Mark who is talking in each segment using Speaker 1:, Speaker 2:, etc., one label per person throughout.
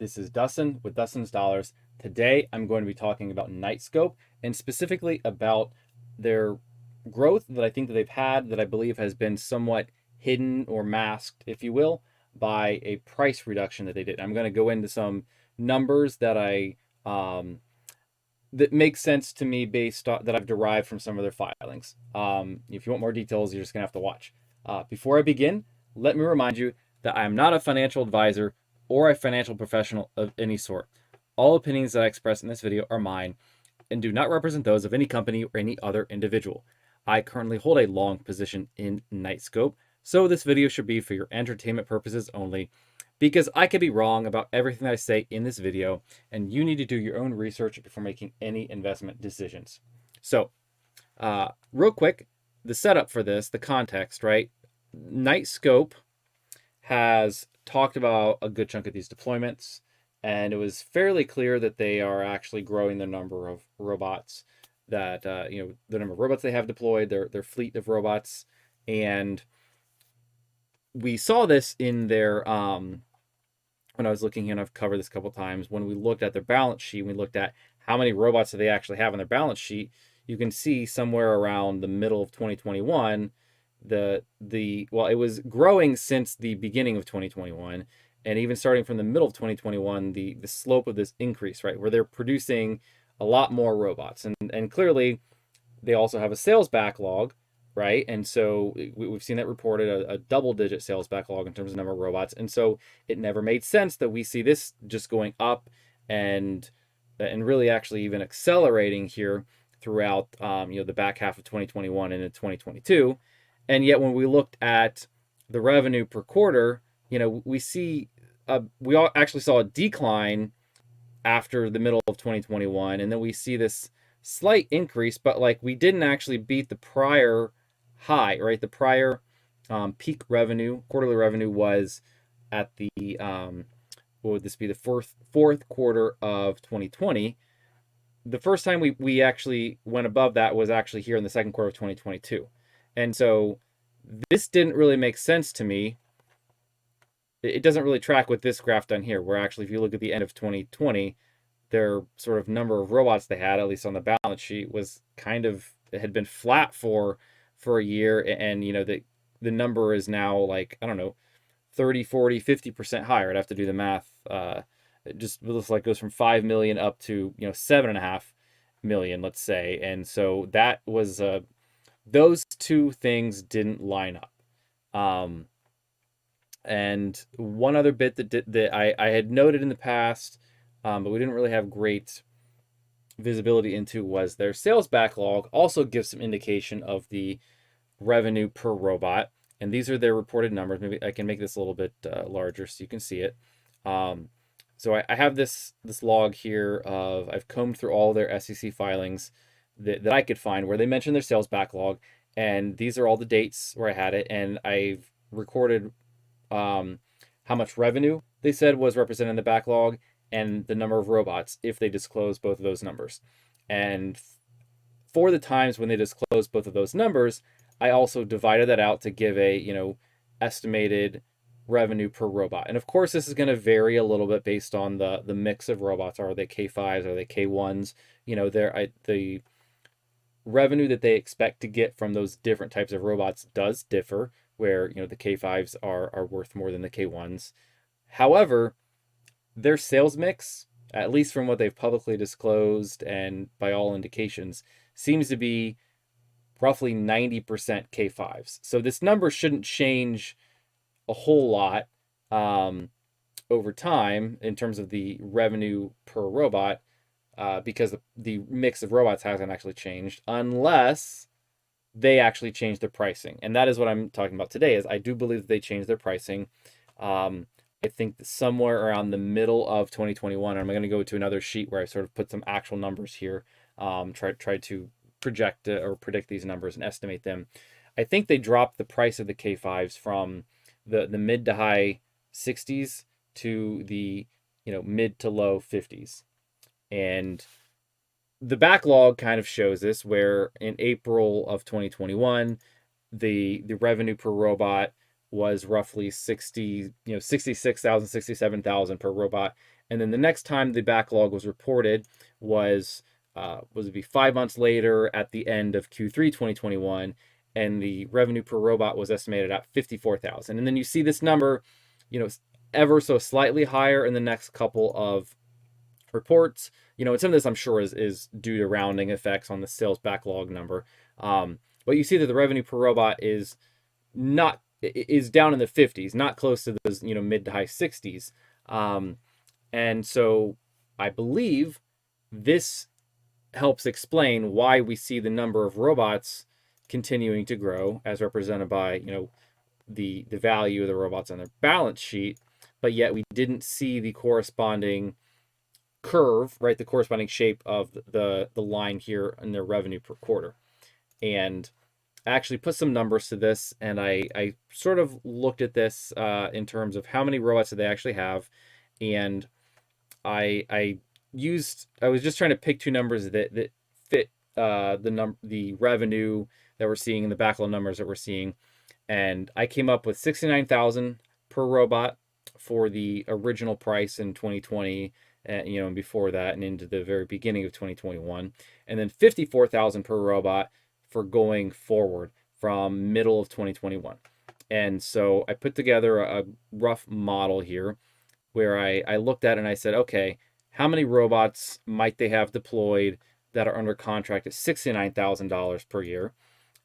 Speaker 1: This is Dustin with Dustin's Dollars. Today I'm going to be talking about Knightscope and specifically about their growth that I think that they've had that I believe has been somewhat hidden or masked, if you will, by a price reduction that they did. I'm going to go into some numbers that that make sense to me based on that I've derived from some of their filings. If you want more details, you're just gonna have to watch. Before I begin, let me remind you that I am not a financial advisor or a financial professional of any sort. All opinions that I express in this video are mine and do not represent those of any company or any other individual. I currently hold a long position in Knightscope, so this video should be for your entertainment purposes only, because I could be wrong about everything I say in this video, and you need to do your own research before making any investment decisions. So, real quick, the setup for this, the context, right? Knightscope has talked about a good chunk of these deployments, and it was fairly clear that they are actually growing the number of robots that, the number of robots they have deployed, their fleet of robots. And we saw this in their, when I was looking, and I've covered this a couple times, when we looked at their balance sheet, we looked at how many robots do they actually have on their balance sheet. You can see somewhere around the middle of 2021, it was growing since the beginning of 2021, and even starting from the middle of 2021, the slope of this increase, right, where they're producing a lot more robots, and clearly they also have a sales backlog, right? And so we've seen that reported, a double-digit sales backlog in terms of number of robots, and so it never made sense that we see this just going up and really actually even accelerating here throughout the back half of 2021 and into 2022. And yet when we looked at the revenue per quarter, we all actually saw a decline after the middle of 2021, and then we see this slight increase, but like we didn't actually beat the prior high, right? The prior peak revenue, quarterly revenue, was at the what would this be, the fourth quarter of 2020. The first time we actually went above that was actually here in the second quarter of 2022. And so this didn't really make sense to me. It doesn't really track with this graph down here, where actually if you look at the end of 2020, their sort of number of robots they had, at least on the balance sheet, was it had been flat for a year, and the number is now, like, I don't know, 30, 40, 50% higher. I'd have to do the math. It just looks like it goes from 5 million up to 7.5 million, let's say. And so that was those two things didn't line up. And one other bit that I had noted in the past, but we didn't really have great visibility into, was their sales backlog also gives some indication of the revenue per robot. And these are their reported numbers. Maybe I can make this a little bit larger so you can see it. So I have this log here I've combed through all their SEC filings that I could find where they mention their sales backlog. And these are all the dates where I had it. And I've recorded how much revenue they said was represented in the backlog and the number of robots if they disclose both of those numbers. And for the times when they disclose both of those numbers, I also divided that out to give a estimated revenue per robot. And of course, this is going to vary a little bit based on the mix of robots. Are they K5s? Are they K1s? The revenue that they expect to get from those different types of robots does differ, where the K5s are worth more than the K1s. However, their sales mix, at least from what they've publicly disclosed and by all indications, seems to be roughly 90% K5s. So this number shouldn't change a whole lot over time in terms of the revenue per robot, because the mix of robots hasn't actually changed, unless they actually change their pricing. And that is what I'm talking about today. Is I do believe that they changed their pricing. I think that somewhere around the middle of 2021, I'm going to go to another sheet where I sort of put some actual numbers here, try to project or predict these numbers and estimate them. I think they dropped the price of the K5s from the mid to high 60s to the mid to low 50s. And the backlog kind of shows this, where in April of 2021, the revenue per robot was roughly 66,000, 67,000 per robot. And then the next time the backlog was reported was it be 5 months later at the end of Q3 2021, and the revenue per robot was estimated at 54,000. And then you see this number, ever so slightly higher in the next couple of reports. And some of this I'm sure is due to rounding effects on the sales backlog number. But you see that the revenue per robot is down in the 50s, not close to those mid to high 60s. And so I believe this helps explain why we see the number of robots continuing to grow, as represented by the value of the robots on their balance sheet, but yet we didn't see the corresponding curve, right? The corresponding shape of the line here in their revenue per quarter. And I actually put some numbers to this, and I sort of looked at this in terms of how many robots do they actually have, and I was just trying to pick two numbers that fit the revenue that we're seeing and the backlog numbers that we're seeing, and I came up with 69,000 per robot for the original price in 2020, and before that and into the very beginning of 2021, and then 54,000 per robot for going forward from middle of 2021. And so I put together a rough model here where I looked at it and I said, okay, how many robots might they have deployed that are under contract at $69,000 per year?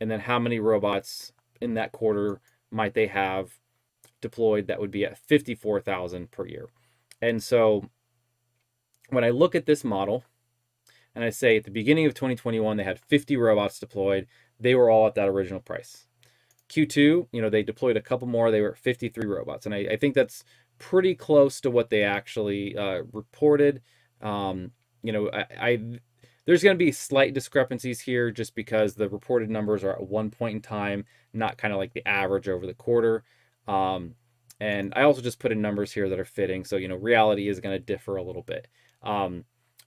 Speaker 1: And then how many robots in that quarter might they have deployed that would be at $54,000 per year? And so when I look at this model and I say at the beginning of 2021, they had 50 robots deployed, they were all at that original price. Q2, they deployed a couple more, they were at 53 robots. And I think that's pretty close to what they actually reported. There's going to be slight discrepancies here just because the reported numbers are at one point in time, not kind of like the average over the quarter. And I also just put in numbers here that are fitting. So, reality is going to differ a little bit.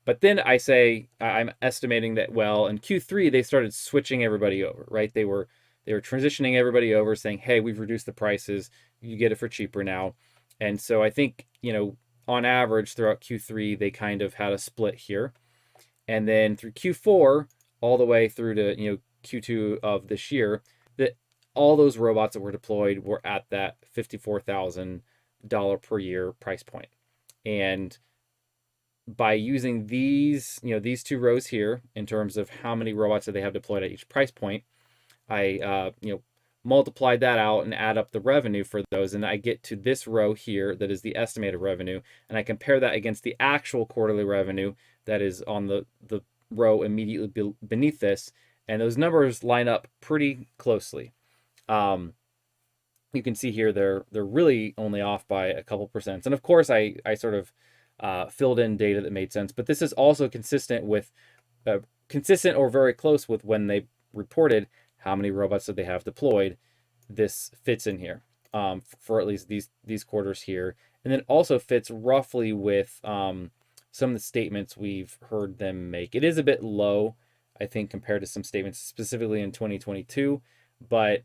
Speaker 1: But then I say, I'm estimating that, well, in Q3, they started switching everybody over, right? They were transitioning everybody over saying, hey, we've reduced the prices. You get it for cheaper now. And so I think, on average throughout Q3, they kind of had a split here. And then through Q4, all the way through to, Q2 of this year, that all those robots that were deployed were at that $54,000 per year price point. And by using these two rows here in terms of how many robots that they have deployed at each price point, I multiplied that out and add up the revenue for those, and I get to this row here that is the estimated revenue, and I compare that against the actual quarterly revenue that is on the row immediately beneath this, and those numbers line up pretty closely. You can see here they're really only off by a couple percent, and of course I sort of filled in data that made sense, but this is also consistent or very close with when they reported how many robots did they have deployed. This fits in here for at least these quarters here, and then also fits roughly with some of the statements we've heard them make. It is a bit low, I think, compared to some statements specifically in 2022, but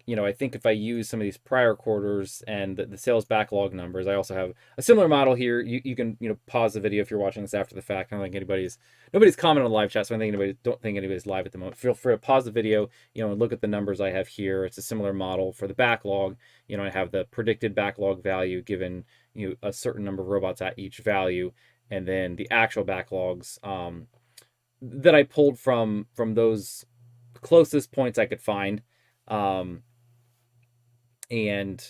Speaker 1: I think if I use some of these prior quarters and the sales backlog numbers, I also have a similar model here. You can pause the video if you're watching this after the fact. I don't think nobody's commenting on the live chat, so I don't think anybody's live at the moment. Feel free to pause the video, and look at the numbers I have here. It's a similar model for the backlog. I have the predicted backlog value given a certain number of robots at each value, and then the actual backlogs that I pulled from those closest points I could find. And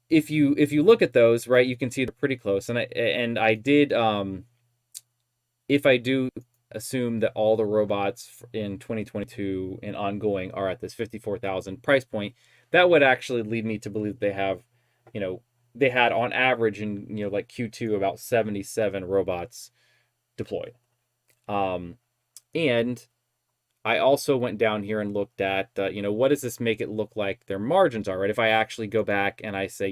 Speaker 1: if you look at those, right, you can see they're pretty close. And I did, if I do assume that all the robots in 2022 and ongoing are at this 54,000 price point, that would actually lead me to believe they have, they had on average in like Q2 about 77 robots deployed. And I also went down here and looked at, what does this make it look like their margins are, right? If I actually go back and I say,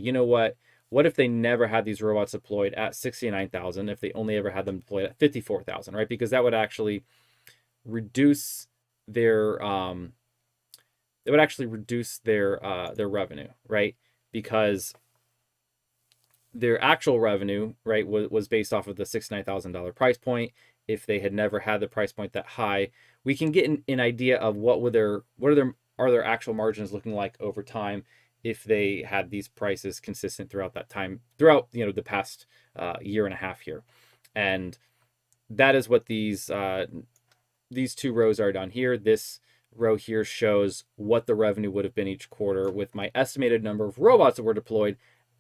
Speaker 1: what if they never had these robots deployed at 69,000, if they only ever had them deployed at 54,000, right? Because that would actually reduce their, revenue, right? Because their actual revenue, right, was based off of the $69,000 price point. If they had never had the price point that high, we can get an idea of what are their actual margins looking like over time if they had these prices consistent throughout that time, throughout the past year and a half here. And that is what these two rows are down here. This row here shows what the revenue would have been each quarter with my estimated number of robots that were deployed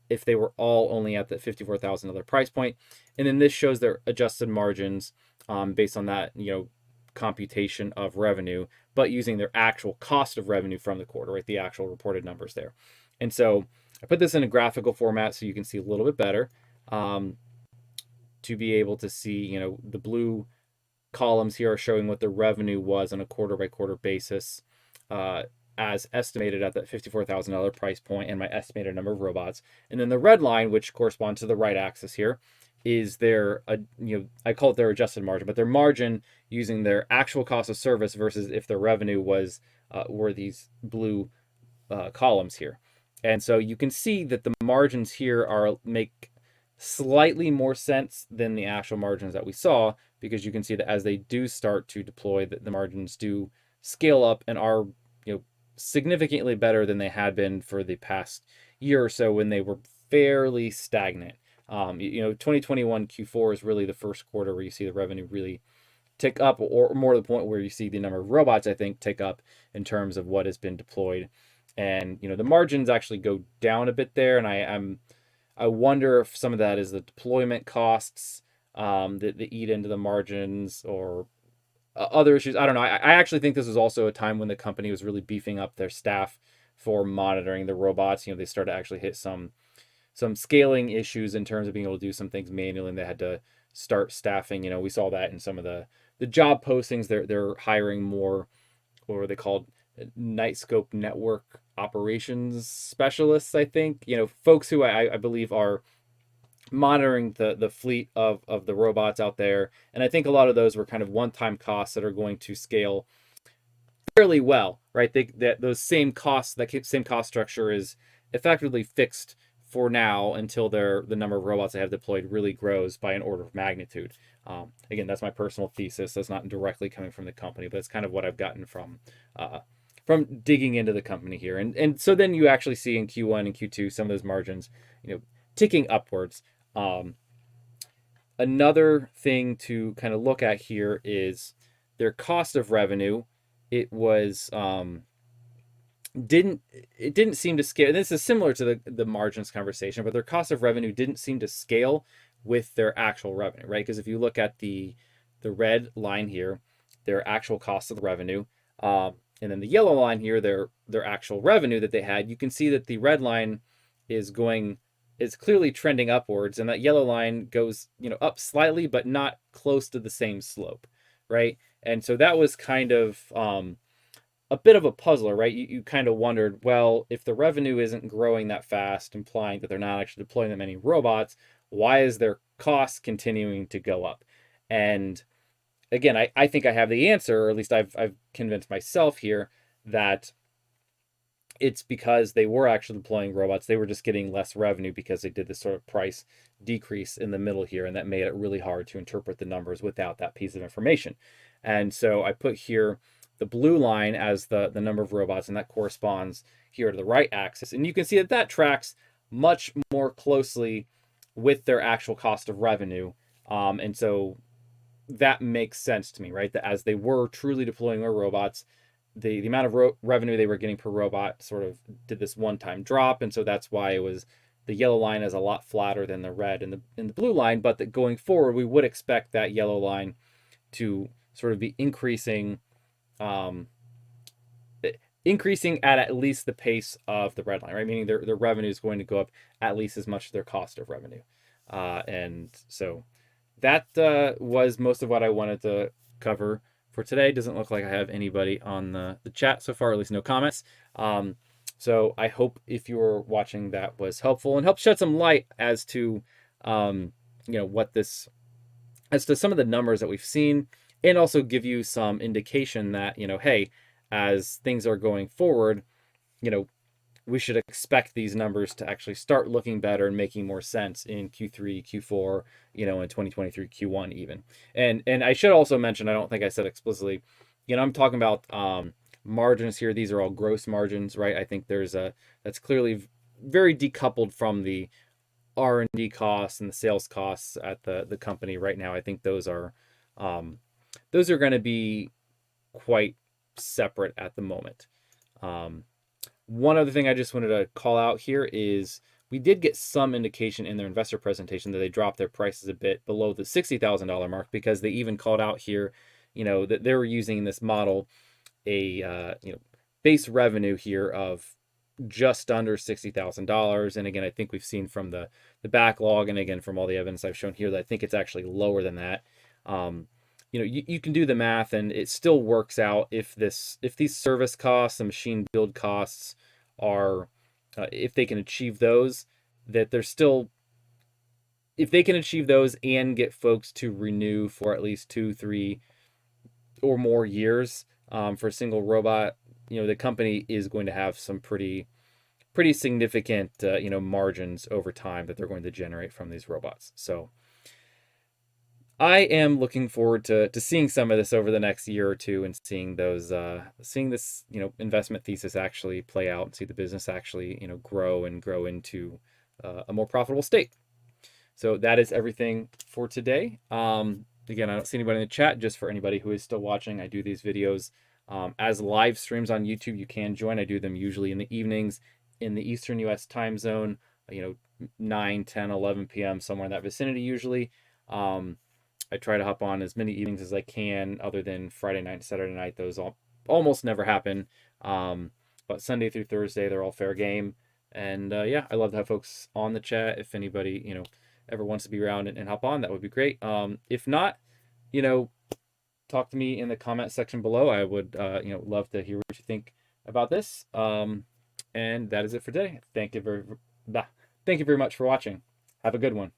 Speaker 1: if they were all only at the $54,000 price point. And then this shows their adjusted margins based on that, computation of revenue, but using their actual cost of revenue from the quarter, right? The actual reported numbers there. And so I put this in a graphical format so you can see a little bit better to be able to see, the blue columns here are showing what the revenue was on a quarter by quarter basis as estimated at that $54,000 price point and my estimated number of robots. And then the red line, which corresponds to the right axis here, is their, I call it their adjusted margin, but their margin using their actual cost of service versus if their revenue were these blue columns here. And so you can see that the margins here make slightly more sense than the actual margins that we saw, because you can see that as they do start to deploy, that the margins do scale up and are significantly better than they had been for the past year or so when they were fairly stagnant. 2021 Q4 is really the first quarter where you see the revenue really tick up, or more to the point where you see the number of robots, I think, tick up in terms of what has been deployed. And the margins actually go down a bit there, and I wonder if some of that is the deployment costs that eat into the margins, or other issues. I don't know. I actually think this was also a time when the company was really beefing up their staff for monitoring the robots. They started to actually hit some scaling issues in terms of being able to do some things manually, and they had to start staffing. We saw that in some of the job postings. They're hiring more, or they called Knightscope network operations specialists, I think. Folks who I believe are monitoring the fleet of the robots out there. And I think a lot of those were kind of one-time costs that are going to scale fairly well, right? Those same costs, that same cost structure is effectively fixed for now until the number of robots they have deployed really grows by an order of magnitude. Again, that's my personal thesis. That's not directly coming from the company, but it's kind of what I've gotten from digging into the company here. And so then you actually see in Q1 and Q2 some of those margins, ticking upwards. Another thing to kind of look at here is their cost of revenue. It was didn't seem to scale. This is similar to the margins conversation, but their cost of revenue didn't seem to scale with their actual revenue, right? Because if you look at the red line here, their actual cost of the revenue, and then the yellow line here, their actual revenue that they had, you can see that the red line is clearly trending upwards, and that yellow line goes up slightly, but not close to the same slope, right? And so that was kind of a bit of a puzzler, right? You kind of wondered, well, if the revenue isn't growing that fast, implying that they're not actually deploying that many robots, why is their cost continuing to go up? And again, I think I have the answer, or at least I've convinced myself here, that it's because they were actually deploying robots. They were just getting less revenue because they did this sort of price decrease in the middle here, and that made it really hard to interpret the numbers without that piece of information. And so I put here the blue line as the number of robots, and that corresponds here to the right axis. And you can see that tracks much more closely with their actual cost of revenue. And so that makes sense to me, right? That as they were truly deploying their robots, the amount of revenue they were getting per robot sort of did this one-time drop. And so that's why it was the yellow line is a lot flatter than the red and the blue line. But that going forward, we would expect that yellow line to sort of be increasing at least the pace of the red line, right? Meaning their revenue is going to go up at least as much as their cost of revenue. And so that was most of what I wanted to cover for today. Doesn't look like I have anybody on the chat so far, at least no comments. So I hope if you were watching that was helpful and helped shed some light as to as to some of the numbers that we've seen, and also give you some indication that hey, as things are going forward, we should expect these numbers to actually start looking better and making more sense in Q3, Q4, in 2023 Q1 even. And I should also mention, I don't think I said explicitly, I'm talking about margins here. These are all gross margins, right? I think that's clearly very decoupled from the R&D costs and the sales costs at the company right now. I think those are going to be quite separate at the moment. One other thing I just wanted to call out here is we did get some indication in their investor presentation that they dropped their prices a bit below the $60,000 mark, because they even called out here, that they were using in this model a base revenue here of just under $60,000. And again, I think we've seen from the backlog, and again from all the evidence I've shown here, that I think it's actually lower than that. You can do the math, and it still works out if these service costs and machine build costs are, if they can achieve those, that they're still, if they can achieve those and get folks to renew for at least 2, 3 or more years for a single robot, the company is going to have some pretty significant margins over time that they're going to generate from these robots. So I am looking forward to seeing some of this over the next year or two, and seeing this investment thesis actually play out, and see the business actually grow into a more profitable state. So that is everything for today. Again, I don't see anybody in the chat. Just for anybody who is still watching, I do these videos as live streams on YouTube. You can join. I do them usually in the evenings in the Eastern US time zone, 9, 10, 11 p.m., somewhere in that vicinity usually. I try to hop on as many evenings as I can, other than Friday night and Saturday night. Those almost never happen. But Sunday through Thursday, they're all fair game. And yeah, I love to have folks on the chat. If anybody, ever wants to be around and hop on, that would be great. If not, talk to me in the comment section below. I would, love to hear what you think about this. And that is it for today. Thank you very much for watching. Have a good one.